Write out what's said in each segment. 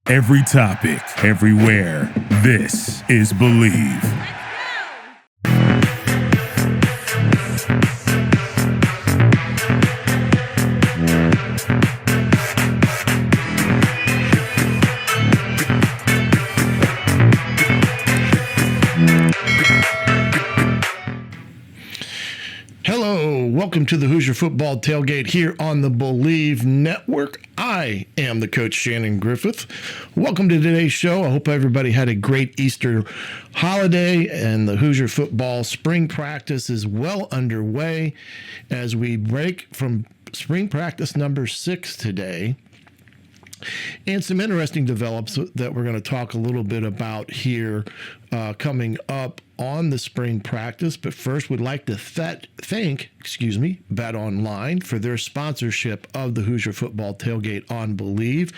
Every topic, everywhere. This is Believe. Hello, welcome to the Hoosier Football Tailgate here on the Believe Network. I am the Coach Shannon Griffith. Welcome to today's show. I hope everybody had a great Easter holiday, and the Hoosier football spring practice is well underway as we break from spring practice number 6 today. And some interesting develops that we're going to talk a little bit about here coming up on the spring practice. But first, we'd like to thank Bet Online for their sponsorship of the Hoosier Football Tailgate on Believe.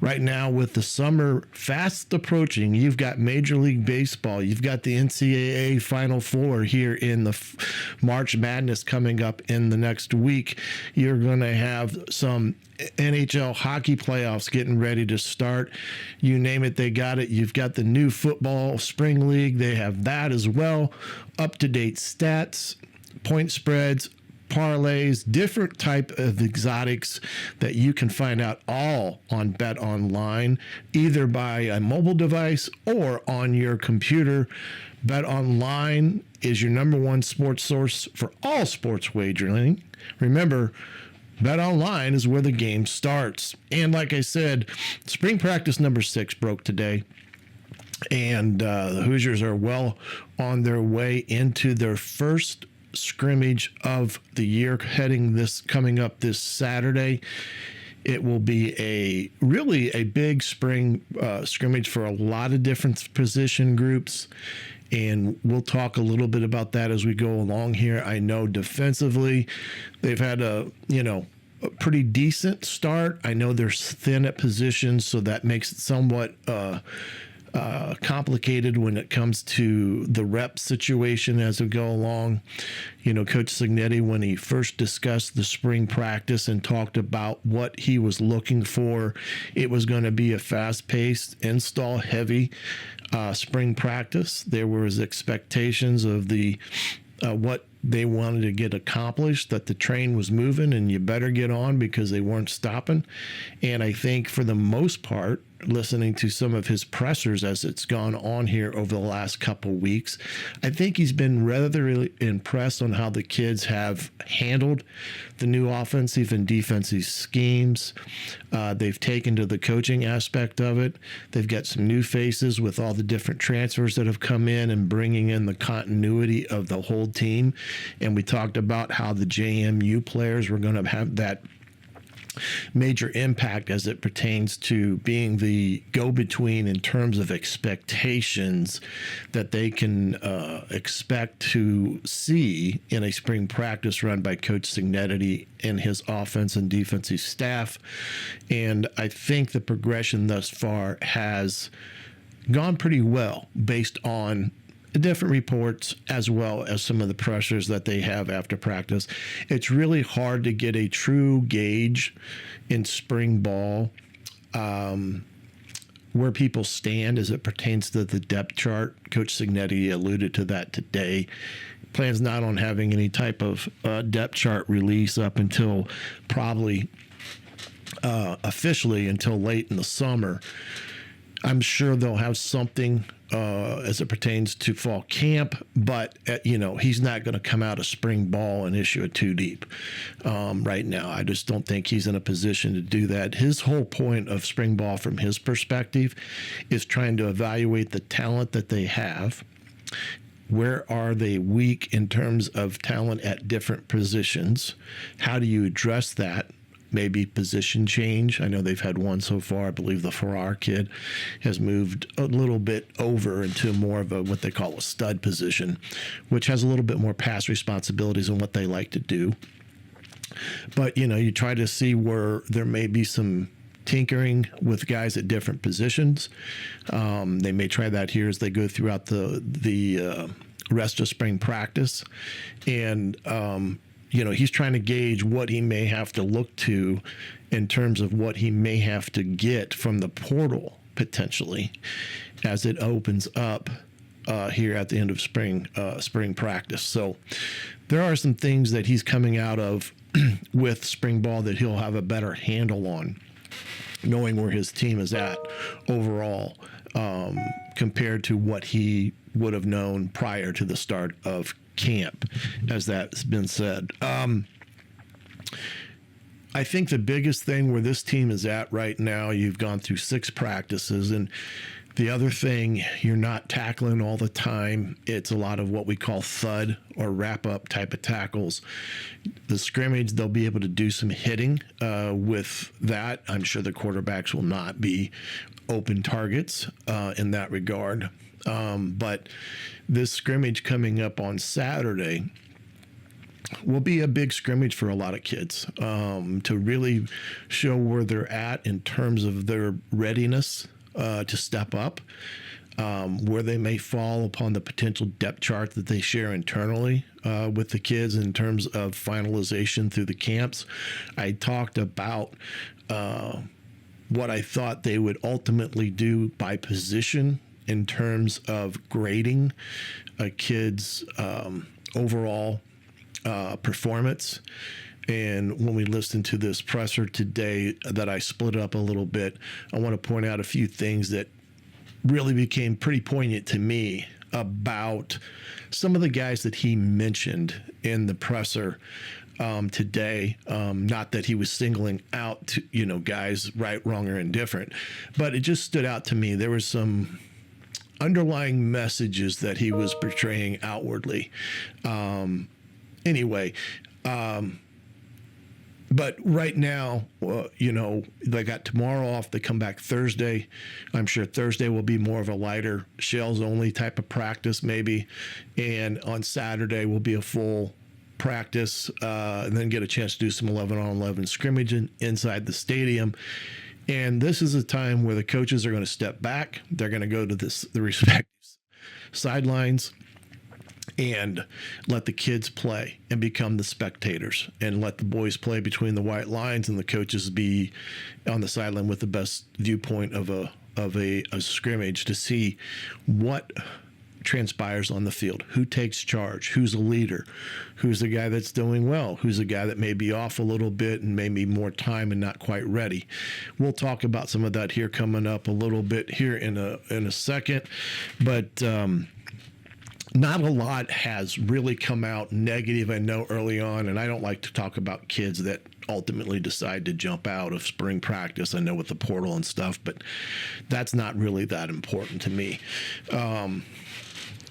Right now, with the summer fast approaching, you've got Major League Baseball, you've got the NCAA Final Four here in the March Madness coming up in the next week. You're going to have some NHL hockey playoffs getting ready to start. You name it, they got it. You've got the new football spring league. They have that as well. Up-to-date stats, point spreads, parlays, different type of exotics that you can find out all on Bet Online, either by a mobile device or on your computer. Bet Online is your number one sports source for all sports wagering. Remember, Bet Online is where the game starts. And like I said, spring practice number 6 broke today. And the Hoosiers are well on their way into their first scrimmage of the year coming up this Saturday. It will be really a big spring scrimmage for a lot of different position groups. And we'll talk a little bit about that as we go along here. I know defensively, they've had a pretty decent start. I know they're thin at positions, so that makes it somewhat complicated when it comes to the rep situation as we go along. Coach Signetti, when he first discussed the spring practice and talked about what he was looking for, it was going to be a fast-paced, install-heavy spring practice. There was expectations of what they wanted to get accomplished, that the train was moving and you better get on because they weren't stopping. And I think for the most part, listening to some of his pressers as it's gone on here over the last couple weeks, I think he's been rather impressed on how the kids have handled the new offensive and defensive schemes. They've taken to the coaching aspect of it. They've got some new faces with all the different transfers that have come in and bringing in the continuity of the whole team. And we talked about how the JMU players were going to have that major impact as it pertains to being the go-between in terms of expectations that they can expect to see in a spring practice run by Coach Signetti and his offense and defensive staff. And I think the progression thus far has gone pretty well based on different reports as well as some of the pressures that they have after practice. It's really hard to get a true gauge in spring ball where people stand as it pertains to the depth chart. Coach Signetti alluded to that today. Plans not on having any type of depth chart release up until probably officially until late in the summer. I'm sure they'll have something as it pertains to fall camp, but he's not going to come out of spring ball and issue a 2 deep right now. I just don't think he's in a position to do that. His whole point of spring ball from his perspective is trying to evaluate the talent that they have. Where are they weak in terms of talent at different positions? How do you address that? Maybe position change. I know they've had one so far. I believe the Farrar kid has moved a little bit over into more of what they call a stud position, which has a little bit more pass responsibilities than what they like to do. But, you try to see where there may be some tinkering with guys at different positions. They may try that here as they go throughout the rest of spring practice. And, he's trying to gauge what he may have to look to in terms of what he may have to get from the portal potentially as it opens up here at the end of spring practice. So there are some things that he's coming out of with spring ball that he'll have a better handle on, knowing where his team is at overall, compared to what he would have known prior to the start of camp, as that's been said. I think the biggest thing where this team is at right now, you've gone through 6 practices, and the other thing, you're not tackling all the time. It's a lot of what we call thud or wrap-up type of tackles. The scrimmage, they'll be able to do some hitting with that. I'm sure the quarterbacks will not be open targets in that regard. But this scrimmage coming up on Saturday will be a big scrimmage for a lot of kids to really show where they're at in terms of their readiness to step up, where they may fall upon the potential depth chart that they share internally with the kids in terms of finalization through the camps. I talked about what I thought they would ultimately do by position in terms of grading a kid's overall performance. And when we listened to this presser today that I split up a little bit, I want to point out a few things that really became pretty poignant to me about some of the guys that he mentioned in the presser today. Not that he was singling out, guys right, wrong, or indifferent, but it just stood out to me. There was some underlying messages that he was portraying outwardly. But right now, they got tomorrow off. They come back Thursday. I'm sure Thursday will be more of a lighter shells only type of practice maybe. And on Saturday will be a full practice and then get a chance to do some 11-on-11 scrimmaging inside the stadium. And this is a time where the coaches are going to step back. They're going to go to the respective sidelines and let the kids play and become the spectators, and let the boys play between the white lines and the coaches be on the sideline with the best viewpoint of a scrimmage to see what transpires on the field, who takes charge, who's a leader, who's the guy that's doing well, who's the guy that may be off a little bit and may need more time and not quite ready. We'll talk about some of that here coming up a little bit here in a second, but not a lot has really come out negative, I know, early on, and I don't like to talk about kids that ultimately decide to jump out of spring practice. I know with the portal and stuff, but that's not really that important to me.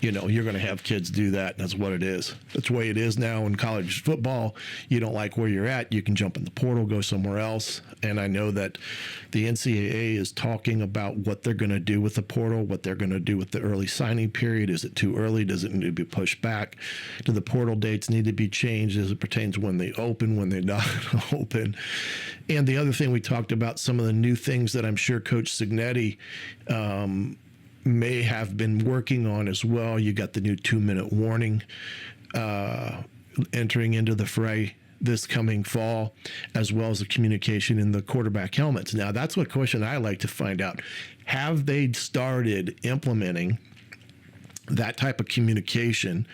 You're going to have kids do that, and that's what it is. That's the way it is now in college football. You don't like where you're at, you can jump in the portal, go somewhere else. And I know that the NCAA is talking about what they're going to do with the portal, what they're going to do with the early signing period. Is it too early? Does it need to be pushed back? Do the portal dates need to be changed as it pertains when they open, when they're not open? And the other thing we talked about, some of the new things that I'm sure Coach Signetti may have been working on as well. You got the new 2-minute warning entering into the fray this coming fall, as well as the communication in the quarterback helmets. Now, that's what question I like to find out. Have they started implementing that type of communication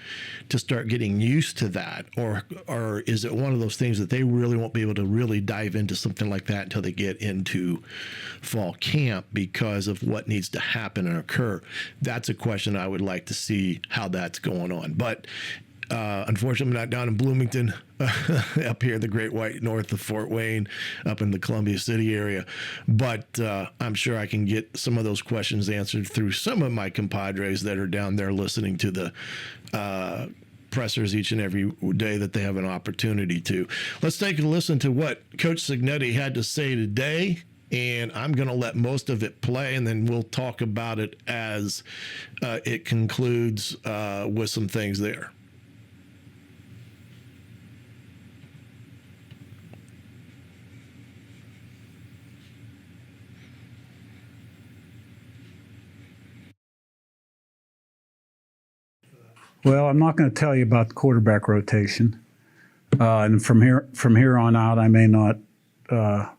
to start getting used to that? Or is it one of those things that they really won't be able to really dive into something like that until they get into fall camp because of what needs to happen and occur? That's a question I would like to see how that's going on. But unfortunately, I'm not down in Bloomington, up here in the Great White North of Fort Wayne, up in the Columbia City area. But I'm sure I can get some of those questions answered through some of my compadres that are down there listening to the pressers each and every day that they have an opportunity to. Let's take a listen to what Coach Signetti had to say today. And I'm going to let most of it play, and then we'll talk about it as it concludes with some things there. Well, I'm not going to tell you about the quarterback rotation, and from here on out, I may not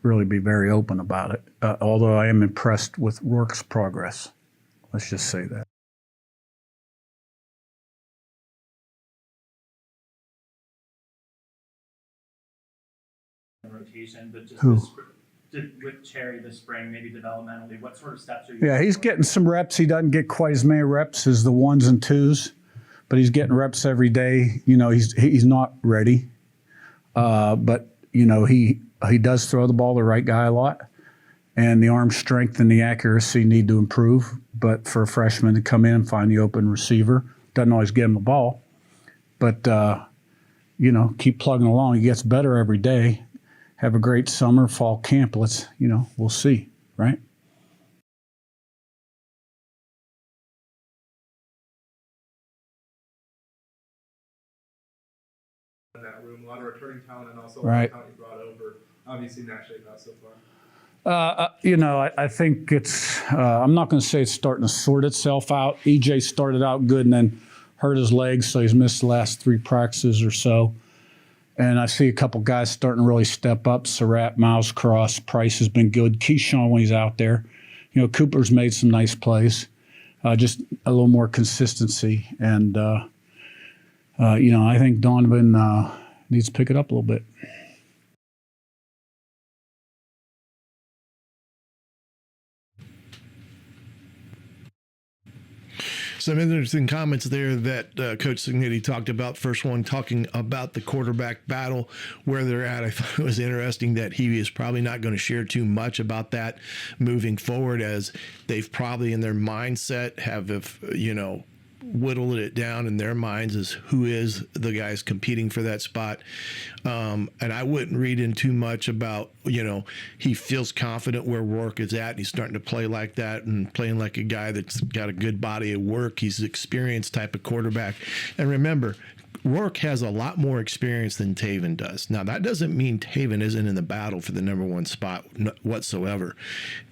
really be very open about it, although I am impressed with Rourke's progress. Let's just say that. Rotation, but just Who? with Cherry this spring, maybe developmentally, what sort of steps are you? Yeah, he's getting some reps. He doesn't get quite as many reps as the ones and twos, but he's getting reps every day. You know, he's not ready, but you know he does throw the ball to the right guy a lot, and the arm strength and the accuracy need to improve. But for a freshman to come in and find the open receiver, doesn't always get him the ball, but you know, keep plugging along. He gets better every day. Have a great summer, fall camp. We'll see, right? In that room, a lot of returning talent, and also Right. a lot of talent you brought over. Obviously, not shaped out so far. I think it's, I'm not going to say it's starting to sort itself out. EJ started out good and then hurt his legs, so he's missed the last 3 practices or so. And I see a couple guys starting to really step up. Surratt, Miles Cross, Price has been good. Keyshawn when he's out there. You know, Cooper's made some nice plays. Just a little more consistency. And, I think Donovan needs to pick it up a little bit. Some interesting comments there that Coach Cignetti talked about. First one talking about the quarterback battle, where they're at. I thought it was interesting that he is probably not going to share too much about that moving forward, as they've probably in their mindset have, whittled it down in their minds as who is the guys competing for that spot. And I wouldn't read in too much about, he feels confident where Rourke is at, and he's starting to play like that and playing like a guy that's got a good body of work. He's an experienced type of quarterback. And remember, Rourke has a lot more experience than Taven does. Now, that doesn't mean Taven isn't in the battle for the number 1 spot whatsoever.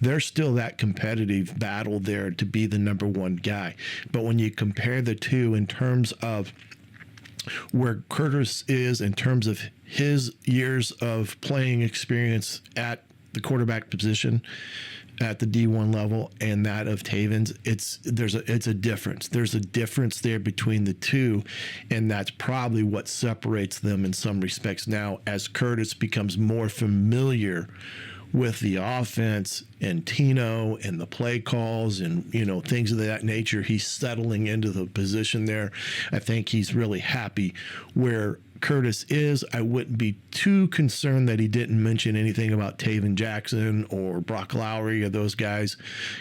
There's still that competitive battle there to be the number 1 guy. But when you compare the two in terms of where Curtis is, in terms of his years of playing experience at the quarterback position, at the D1 level, and that of Taven's, it's a difference. There's a difference there between the two, and that's probably what separates them in some respects now, as Curtis becomes more familiar with the offense and Tino and the play calls and things of that nature. He's settling into the position there. I think he's really happy where Curtis is. I wouldn't be too concerned that he didn't mention anything about Taven Jackson or Brock Lowry or those guys.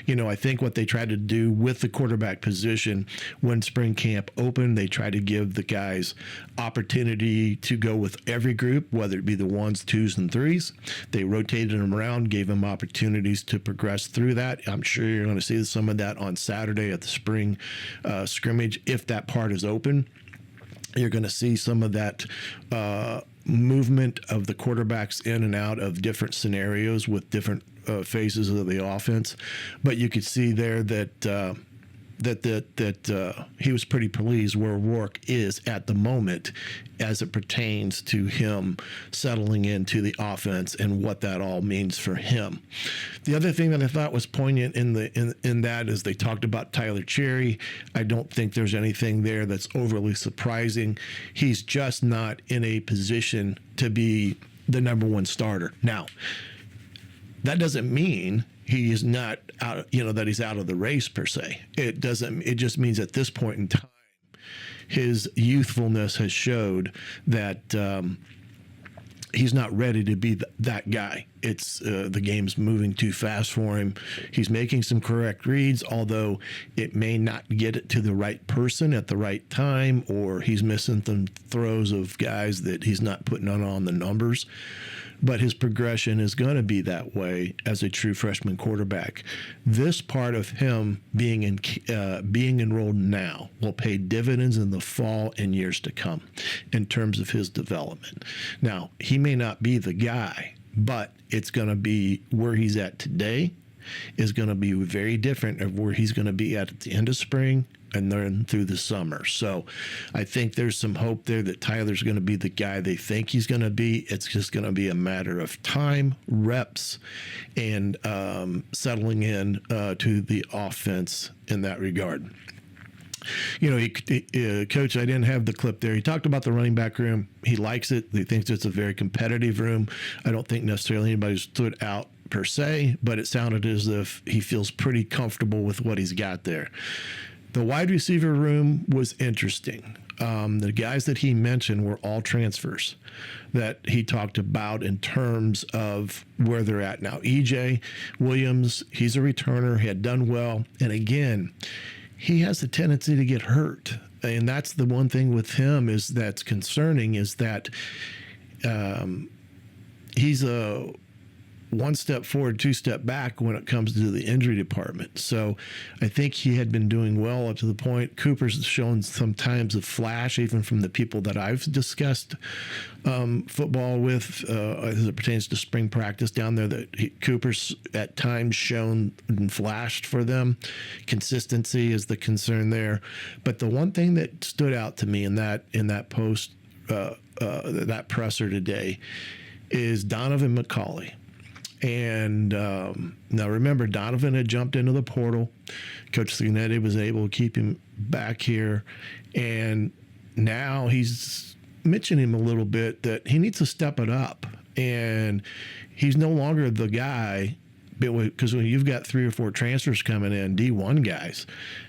I think what they tried to do with the quarterback position when spring camp opened, they tried to give the guys opportunity to go with every group, whether it be the 1s, 2s, and 3s. They rotated them around, gave them opportunities to progress through that. I'm sure you're going to see some of that on Saturday at the spring scrimmage, if that part is open. You're going to see some of that movement of the quarterbacks in and out of different scenarios with different phases of the offense. But you could see there that he was pretty pleased where Rourke is at the moment as it pertains to him settling into the offense and what that all means for him. The other thing that I thought was poignant in that is they talked about Tyler Cherry. I don't think there's anything there that's overly surprising. He's just not in a position to be the number 1 starter. Now, that doesn't mean he is not out, that he's out of the race per se. It just means at this point in time, his youthfulness has showed that he's not ready to be that guy. It's the game's moving too fast for him. He's making some correct reads, although it may not get it to the right person at the right time, or he's missing some throws of guys that he's not putting on the numbers. But his progression is going to be that way as a true freshman quarterback. This part of him being enrolled now will pay dividends in the fall and years to come in terms of his development. Now, he may not be the guy, but it's going to be where he's at today is going to be very different of where he's going to be at the end of spring and then through the summer. So I think there's some hope there that Tyler's going to be the guy they think he's going to be. It's just going to be a matter of time, reps, and settling in to the offense in that regard. You know, Coach, I didn't have the clip there. He talked about the running back room. He likes it. He thinks it's a very competitive room. I don't think necessarily anybody stood out per se, but it sounded as if he feels pretty comfortable with what he's got there. The wide receiver room was interesting. The guys that he mentioned were all transfers that he talked about in terms of where they're at now. EJ Williams, he's a returner. He had done well. And again, he has a tendency to get hurt. And that's the one thing with him is that's concerning is that he's a one step forward, two step back when it comes to the injury department. So I think he had been doing well up to the point. Cooper's shown some times of flash, even from the people that I've discussed football with as it pertains to spring practice down there, that Cooper's at times shown and flashed for them. Consistency is the concern there. But the one thing that stood out to me in that post, that presser today, is Donovan McCauley. And now remember, Donovan had jumped into the portal. Coach Signetti was able to keep him back here. And now he's mentioning him a little bit that he needs to step it up. And he's no longer the guy, because when you've got 3 or 4 transfers coming in, D1 guys,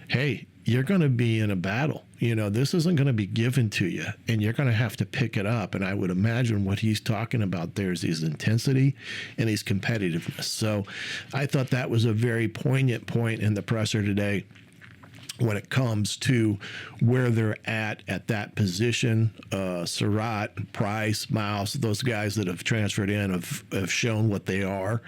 hey, you're going to be in a battle. You know, this isn't going to be given to you, and you're going to have to pick it up. And I would imagine what he's talking about there is his intensity and his competitiveness. So I thought that was a very poignant point in the presser today when it comes to where they're at that position. Surratt, Price, Mouse, those guys that have transferred in have shown what they are,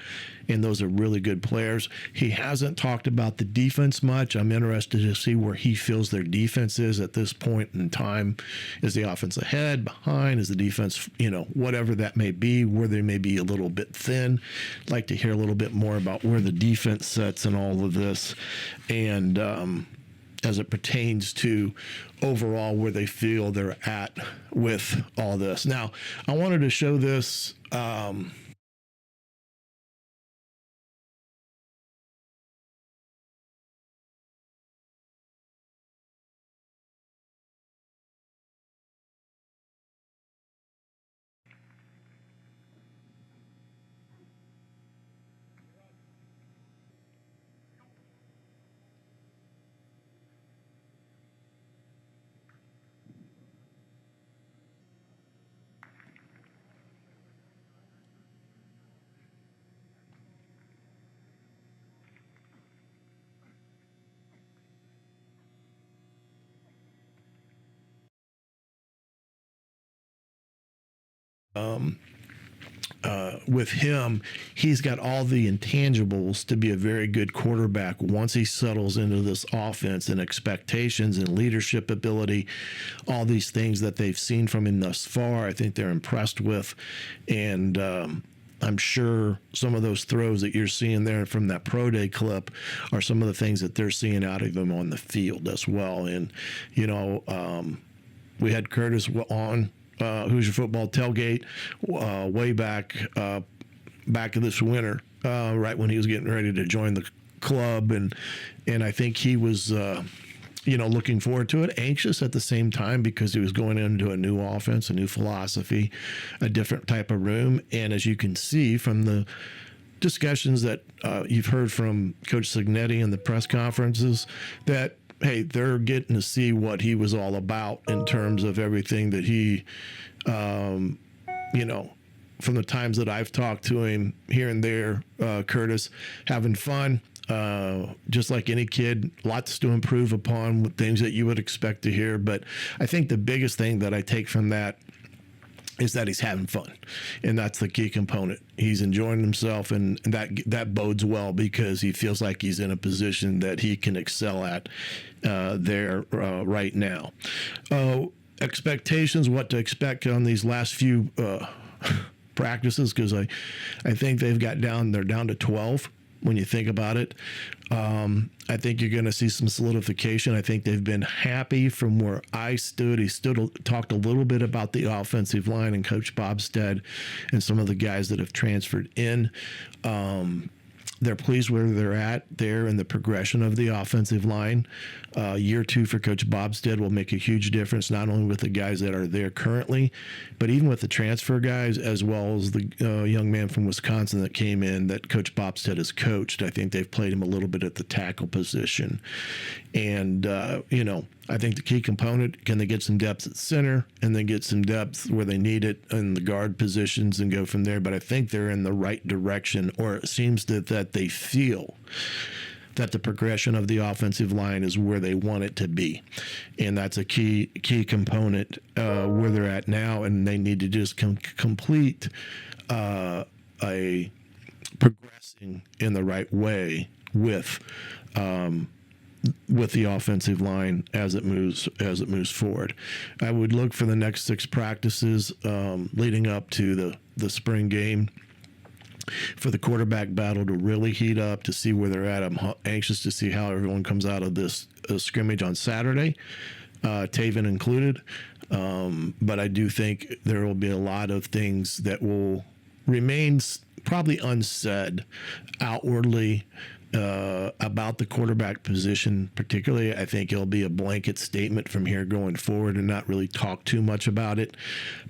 and those are really good players. He hasn't talked about the defense much. I'm interested to see where he feels their defense is at this point in time. Is the offense ahead, behind? Is the defense, whatever that may be, where they may be a little bit thin? I'd like to hear a little bit more about where the defense sets in all of this, and as it pertains to overall where they feel they're at with all this. Now, I wanted to show this. With him, he's got all the intangibles to be a very good quarterback once he settles into this offense, and expectations and leadership ability, all these things that they've seen from him thus far, I think they're impressed with. And I'm sure some of those throws that you're seeing there from that Pro Day clip are some of the things that they're seeing out of him on the field as well. And, we had Curtis on Hoosier Football Tailgate way back this winter, right when he was getting ready to join the club, and I think he was looking forward to it, anxious at the same time, because he was going into a new offense, a new philosophy, a different type of room. And as you can see from the discussions that you've heard from Coach Signetti in the press conferences, that hey, they're getting to see what he was all about in terms of everything that he, from the times that I've talked to him here and there, Curtis, having fun, just like any kid, lots to improve upon, with things that you would expect to hear. But I think the biggest thing that I take from that is that he's having fun, and that's the key component. He's enjoying himself, and that bodes well, because he feels like he's in a position that he can excel at there right now. Expectations, what to expect on these last few practices, because I think they're down to 12 when you think about it. I think you're going to see some solidification. I think they've been happy from where I stood. Talked a little bit about the offensive line and Coach Bobstead and some of the guys that have transferred in. They're pleased where they're at there in the progression of the offensive line. Year 2 for Coach Bobstead will make a huge difference, not only with the guys that are there currently, but even with the transfer guys, as well as the young man from Wisconsin that came in that Coach Bobstead has coached. I think they've played him a little bit at the tackle position. And, I think the key component, can they get some depth at center and then get some depth where they need it in the guard positions and go from there. But I think they're in the right direction, or it seems that they feel that the progression of the offensive line is where they want it to be. And that's a key component where they're at now, and they need to just complete a progressing in the right way with the offensive line as it moves forward. I would look for the next 6 practices leading up to the spring game for the quarterback battle to really heat up, to see where they're at. I'm anxious to see how everyone comes out of this scrimmage on Saturday, Taven included. But I do think there will be a lot of things that will remain probably unsaid outwardly about the quarterback position. Particularly, I think it'll be a blanket statement from here going forward and not really talk too much about it,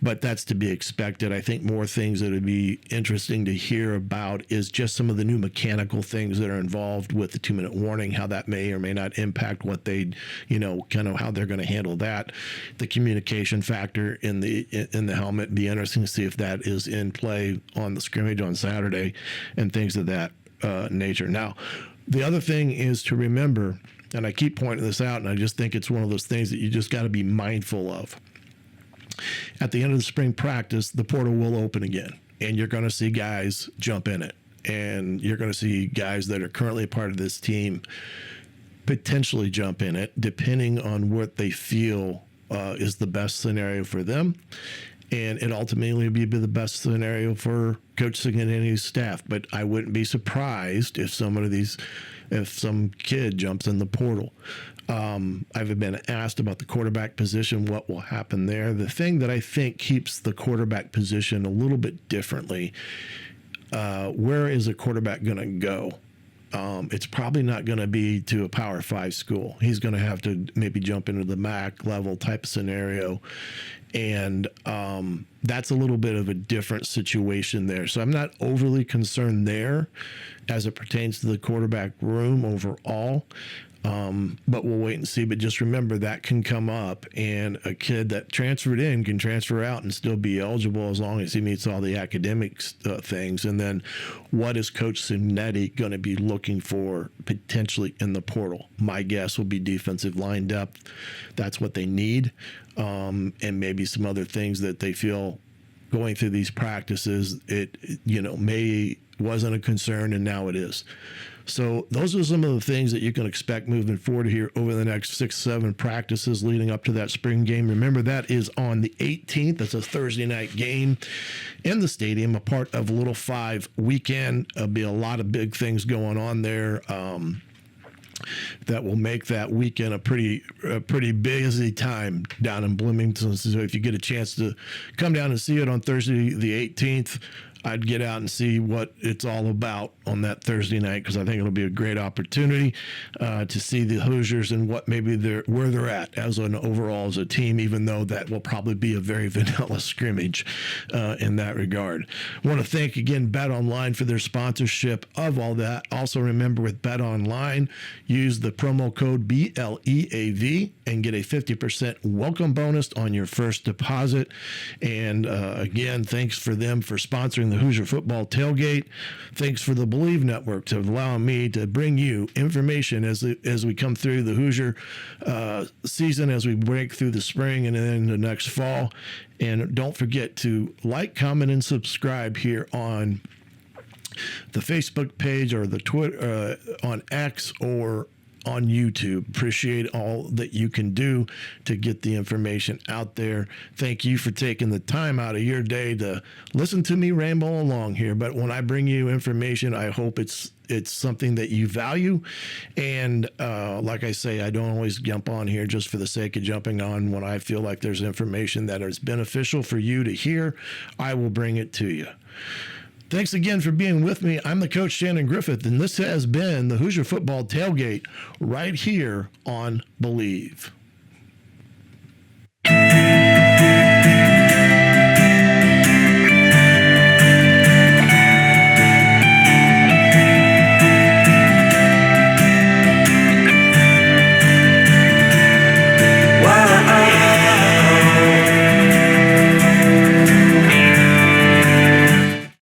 but that's to be expected. I think more things that would be interesting to hear about is just some of the new mechanical things that are involved with the 2-minute warning, how that may or may not impact what they, kind of how they're going to handle that. The communication factor in the helmet, be interesting to see if that is in play on the scrimmage on Saturday and things of that nature. Now, the other thing is to remember, and I keep pointing this out, and I just think it's one of those things that you just got to be mindful of. At the end of the spring practice, the portal will open again, and you're going to see guys jump in it, and you're going to see guys that are currently part of this team potentially jump in it, depending on what they feel is the best scenario for them. And it ultimately would be the best scenario for Coach Cignani's staff. But I wouldn't be surprised if some kid jumps in the portal. I've been asked about the quarterback position, what will happen there. The thing that I think keeps the quarterback position a little bit differently, where is a quarterback going to go? It's probably not going to be to a Power 5 school. He's going to have to maybe jump into the MAC level type of scenario. And that's a little bit of a different situation there. So I'm not overly concerned there as it pertains to the quarterback room overall. But we'll wait and see. But just remember that can come up, and a kid that transferred in can transfer out and still be eligible as long as he meets all the academic things. And then what is Coach Cignani going to be looking for potentially in the portal? My guess will be defensive line depth. That's what they need. And maybe some other things that they feel going through these practices, may wasn't a concern, and now it is. So those are some of the things that you can expect moving forward here over the next 6-7 practices leading up to that spring game. Remember, that is on the 18th. That's a Thursday night game in the stadium, a part of Little 5 weekend. There'll be a lot of big things going on there. That will make that weekend a pretty busy time down in Bloomington. So if you get a chance to come down and see it on Thursday the 18th, I'd get out and see what it's all about on that Thursday night, because I think it'll be a great opportunity to see the Hoosiers and what maybe where they're at as an overall as a team, even though that will probably be a very vanilla scrimmage in that regard. I want to thank again Bet Online for their sponsorship of all that. Also remember, with Bet Online, use the promo code BLEAV and get a 50% welcome bonus on your first deposit. And again, thanks for them for sponsoring the Hoosier Football Tailgate. Thanks for the Believe Network to allow me to bring you information as we come through the Hoosier season, as we break through the spring and then the next fall. And don't forget to like, comment, and subscribe here on the Facebook page or the Twitter, on X, or on YouTube. Appreciate all that you can do to get the information out there. Thank you for taking the time out of your day to listen to me ramble along here. But when I bring you information, I hope it's something that you value. And like I say, I don't always jump on here just for the sake of jumping on. When I feel like there's information that is beneficial for you to hear, I will bring it to you. Thanks again for being with me. I'm the Coach Shannon Griffith, and this has been the Hoosier Football Tailgate right here on Believe.